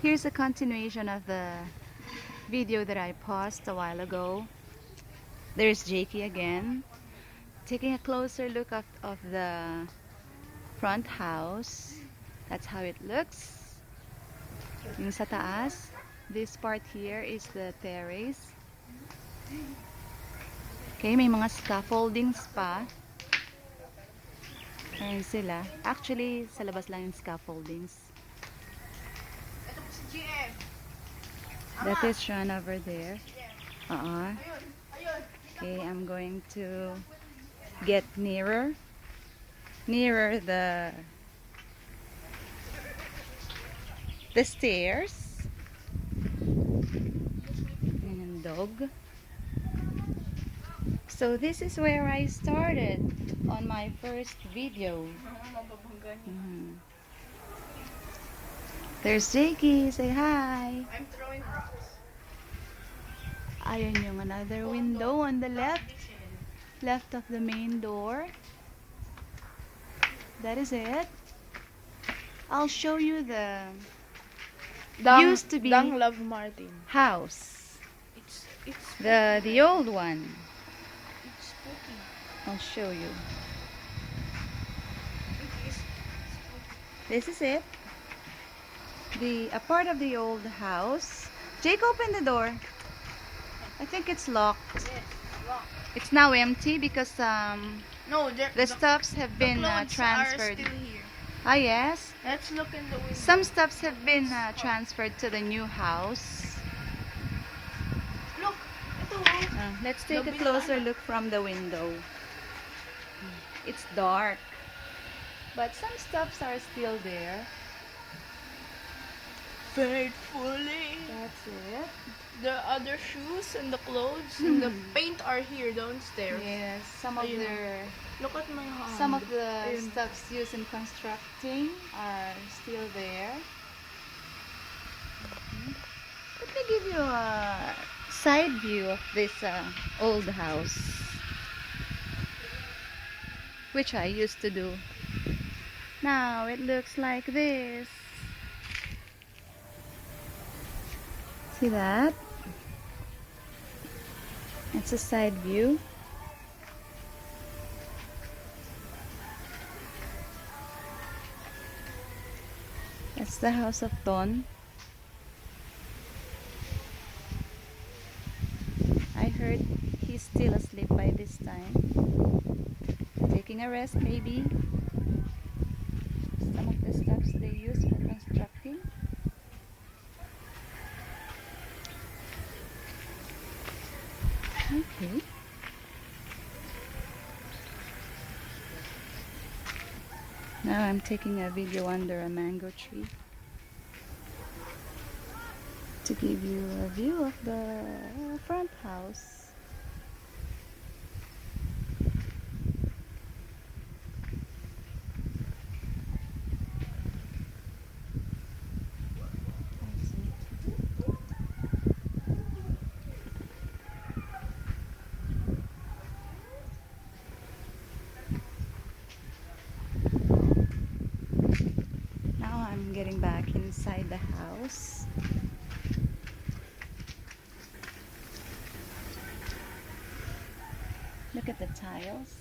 Here's a continuation of the video that I paused a while ago. There's Jakey again, taking a closer look of the front house. That's how it looks. Yung sa taas, this part here is the terrace. Okay, may mga scaffoldings pa. Ayan sila. Actually, sa labas lang yung scaffoldings. That is Sean over there. Okay, I'm going to get nearer the stairs. And dog. So this is where I started on my first video. There's Jakey. Say hi. I'm throwing rocks. Ayun yung another window on the left of the main door. That is it. I'll show you the used to be Dang Love Martin. house. It's The old one. it's spooky. I'll show you. It is This is it. A part of the old house. Jake, open the door. I think it's locked. yes, rock. It's now empty because No, the stuffs have been clothes transferred. are still here. Ah, yes. Let's look in the window. Some stuffs have been transferred to the new house. Look, ito. Let's take a closer look from the window. It's dark, but some stuffs are still there. Faithfully. That's it. The other shoes and the clothes and the paint are here downstairs. Yes, some of Ayun. Look at my hand. some of the Ayun. stuffs used in constructing are still there. Let me give you a side view of this old house, which I used to do. Now it looks like this. See that? It's a side view. That's the house of Don. I heard he's still asleep by this time. Taking a rest maybe. Some of the stuffs they use for constructing. Okay. Now I'm taking a video under a mango tree to give you a view of the front house. Now I'm getting back inside the house. Look at the tiles.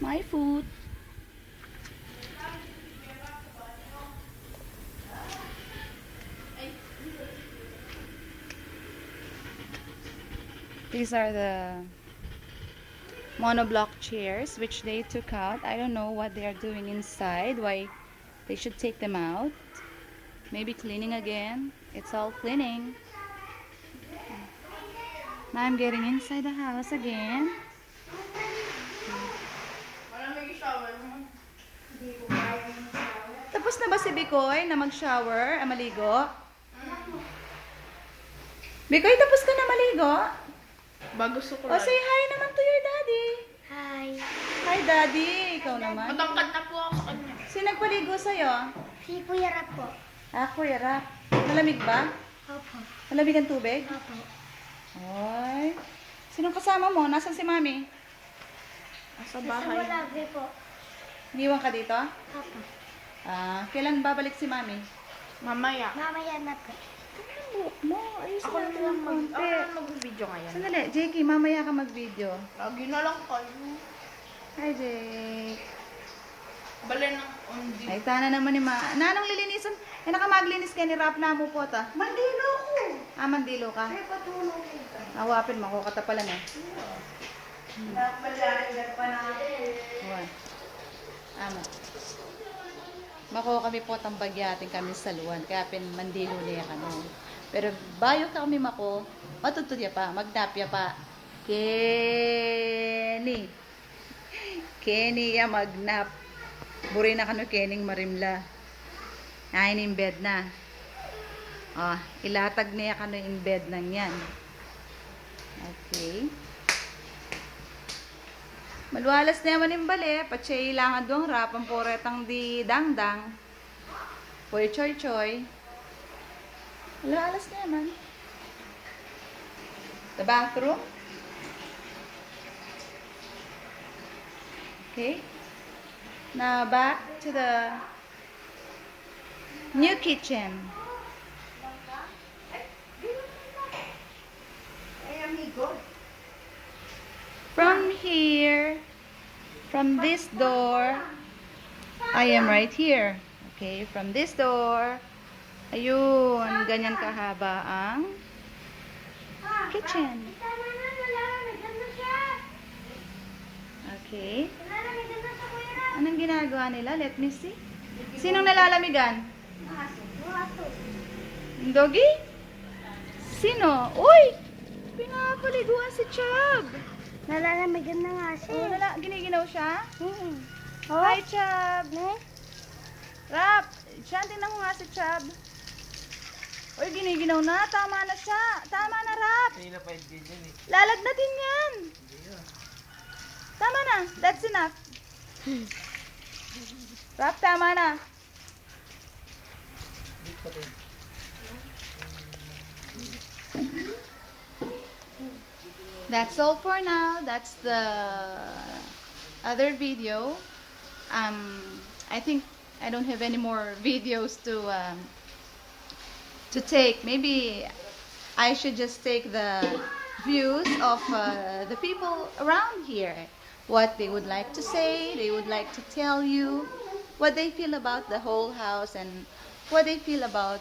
My food. These are the monoblock chairs which they took out. I don't know what they are doing inside, why they should take them out. Maybe cleaning again. It's all cleaning. Now I'm getting inside the house again. Tapos na ba si Bikoy na mag-shower, maligo? Bikoy, tapos ka na maligo? Bago sa O, say hi naman to your daddy. Hi. Hi, daddy. Ikaw naman. Matangkad na po ako sa kanya. Sino nagpaligo sa'yo? Si Kuya Rap po. Kuya Rap. Malamig ba? Opo. Malamig ang tubig? Opo. Ay. Sinong kasama mo? Nasaan si mami? Sa Sa bahay. Malagre po. Iniwan ka dito? Opo. Kailan babalik si Mami? Mamaya. Mamaya na po. Buhok mo. Ayusin Ako natin lang ng konti. mag-video ngayon. Sandali, Jakey, mamaya ka mag-video. Lagi na lang kayo. Hi, Jake. Bala ng undi. Ay, tana naman ni Nanong lilinisan. Nakamaglinis kayo ni Rap na mo po ta. Mandilo ko. Mandilo ka. Ay, patulong ko. Awapin mo, kukatapalan eh. Napalarin pa natin. Uwan. Ama. Mako kami po tambagyatin kami sa luwan. Kaya mandilo niya kano. Pero bayo kami mako, matutudya pa, magdapya pa. Kenny. Kenny ya magnap. Buri na kano Kening marimla. Ay, in bed na. Ilatag niya kano in bed nang yan. Okay. Maluwalas na yaman yung bali. Patsay ilangan doang rap. Ang poretang di dangdang. Poy choy choy. Maluwalas na yaman. The bathroom. Okay. Now back to the new kitchen. From here, from this door, I am right here. Okay, from this door, ayun, ganyan kahaba ang kitchen. Okay. Anong ginagawa nila? Let me see. Sinong nalalamigan? Doggy? Sino? Uy! Pinapaliguan si Chub. Nalalamigan na nga siya. Giniginaw siya? Oh. Hi, Chub. Rap, siya, tingnan mo nga si Chub. Uy, giniginaw na. Tama na siya. Tama na, Rap. Lalagnatin yan. Tama na. That's enough. Rap, tama na. That's all for now. That's the other video. I think I don't have any more videos to take. Maybe I should just take the views of the people around here. What they would like to say, they would like to tell you what they feel about the whole house and what they feel about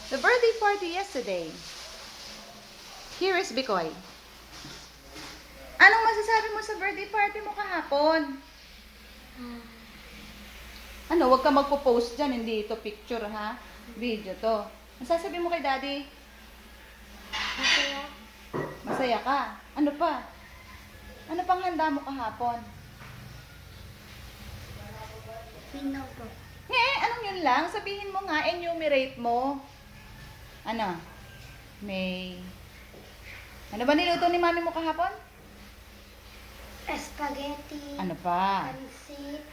the birthday party yesterday. Here is Bikoy. Anong masasabi mo sa birthday party mo kahapon? Ano, wag ka magpo-post dyan, hindi ito picture ha? Video to. Masasabi mo kay Daddy? Masaya. Masaya ka. Ano pa? Ano pang handa mo kahapon? Pinaw po. Anong yun lang? Sabihin mo nga, enumerate mo. Ano? May... Ano ba niluto ni Mami mo kahapon? Spaghetti. Ano pa? Pansit.